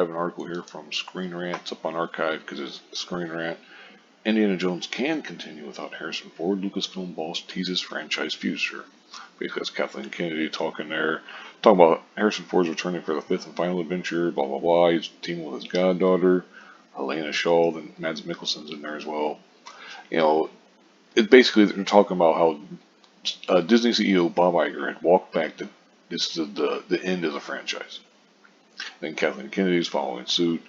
have an article here from Screen Rant. It's up on Archive because it's a Screen Rant. Indiana Jones can continue without Harrison Ford. Lucasfilm boss teases franchise future. Basically, that's Kathleen Kennedy talking there. Talking about Harrison Ford's returning for the fifth and final adventure, blah, blah, blah. He's teaming with his goddaughter, Helena Shaw, and Mads Mikkelsen's in there as well. You know, it basically, they're talking about how Disney CEO Bob Iger had walked back that this is the end of the franchise. Then Kathleen Kennedy is following suit,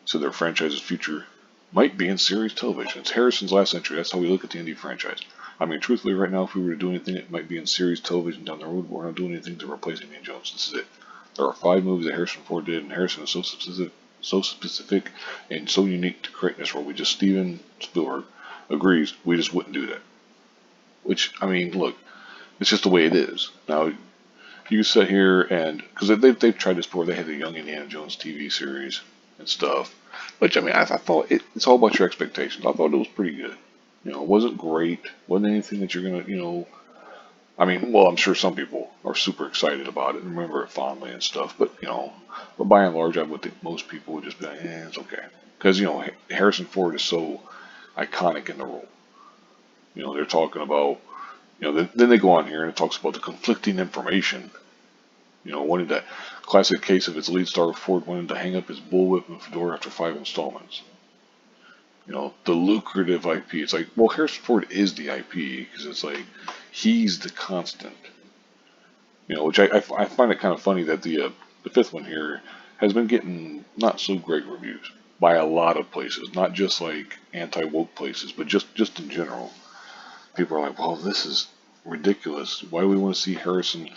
so their franchise's future might be in series television. It's Harrison's last entry. That's how we look at the Indy franchise. I mean, truthfully, right now, if we were to do anything, it might be in series television down the road. We're not doing anything to replace Indiana Jones. This is it. There are 5 movies that Harrison Ford did, and Harrison is so specific and so unique to creating this role. Steven Spielberg agrees we just wouldn't do that. Which, I mean, look, it's just the way it is. Now, you sit here and, because they've tried this before, they had the Young Indiana Jones TV series and stuff. Which, I mean, I thought it's all about your expectations. I thought it was pretty good. You know, it wasn't great. Wasn't anything that you're going to, you know, I mean, well, I'm sure some people are super excited about it and remember it fondly and stuff. But, you know, but by and large, I would think most people would just be like, it's okay. Because, you know, Harrison Ford is so iconic in the role. You know, they're talking about, you know, then they go on here and it talks about the conflicting information. You know, wanted that classic case of its lead star Ford wanted to hang up his bullwhip and fedora after 5 installments. You know, the lucrative IP. It's like, well, Harrison Ford is the IP because it's like he's the constant. You know, which I find it kind of funny that the 5th one here has been getting not so great reviews by a lot of places, not just like anti-woke places, but just in general. People are like, well, this is ridiculous. Why do we want to see Harrison, you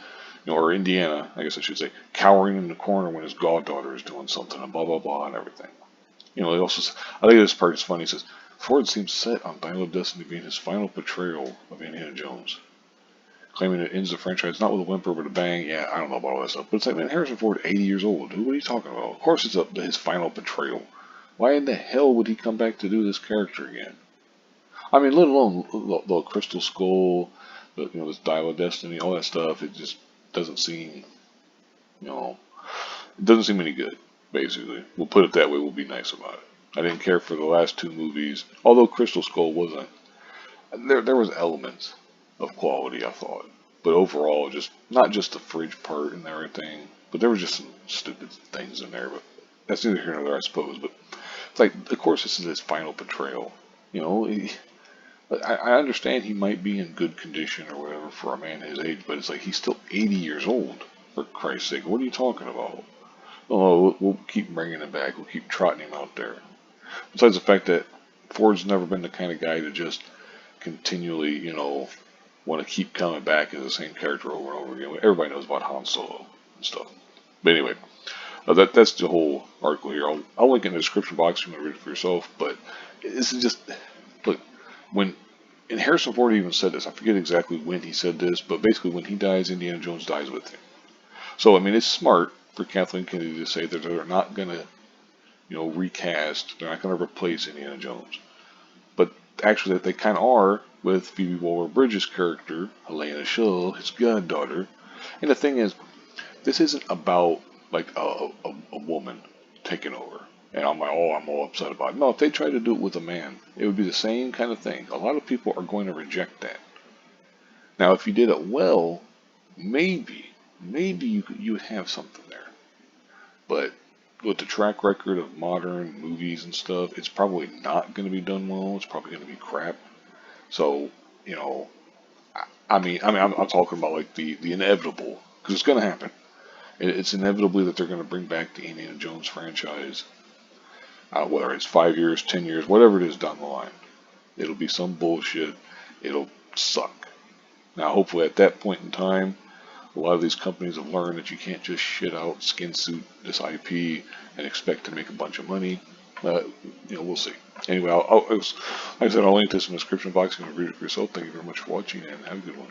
know, or Indiana, I guess I should say, cowering in the corner when his goddaughter is doing something and blah, blah, blah and everything. You know, I think this part is funny. It says, Ford seems set on Dial of Destiny being his final portrayal of Indiana Jones. Claiming it ends the franchise not with a whimper but a bang. Yeah, I don't know about all that stuff. But it's like, man, Harrison Ford, 80 years old. Dude, what are you talking about? Of course it's up to his final portrayal. Why in the hell would he come back to do this character again? I mean, let alone the Crystal Skull, you know, this Dial of Destiny, all that stuff. It just doesn't seem, you know, it doesn't seem any good. Basically, we'll put it that way. We'll be nice about it. I didn't care for the last 2 movies, although Crystal Skull wasn't. There was elements of quality, I thought, but overall, just not just the fridge part and everything, but there was just some stupid things in there. But that's neither here nor there, I suppose. But it's like, of course, this is his final portrayal. You know, I understand he might be in good condition or whatever for a man his age, but it's like he's still 80 years old. For Christ's sake, what are you talking about? Oh, we'll keep bringing him back. We'll keep trotting him out there. Besides the fact that Ford's never been the kind of guy to just continually, you know, want to keep coming back as the same character over and over again. Everybody knows about Han Solo and stuff. But anyway, that's the whole article here. I'll link in the description box if you want to read it for yourself. But this is just, look, and Harrison Ford even said this. I forget exactly when he said this, but basically when he dies, Indiana Jones dies with him. So, I mean, it's smart for Kathleen Kennedy to say that they're not going to, you know, recast. They're not going to replace Indiana Jones. But actually, that they kind of are with Phoebe Waller-Bridge's character, Helena Shaw, his goddaughter. And the thing is, this isn't about like a woman taking over. And I'm like, oh, I'm all upset about it. No, if they tried to do it with a man, it would be the same kind of thing. A lot of people are going to reject that. Now, if you did it well, maybe you would have something there. But with the track record of modern movies and stuff, it's probably not going to be done well. It's probably going to be crap. So, you know, I'm talking about like the inevitable, because it's going to happen. It's inevitably that they're going to bring back the Indiana Jones franchise, whether it's 5 years, 10 years, whatever it is down the line. It'll be some bullshit. It'll suck. Now, hopefully at that point in time, a lot of these companies have learned that you can't just shit out, skin suit this IP and expect to make a bunch of money. You know, we'll see. Anyway, like I said, I'll link this in the description box. You can read it for yourself. Thank you very much for watching, and have a good one.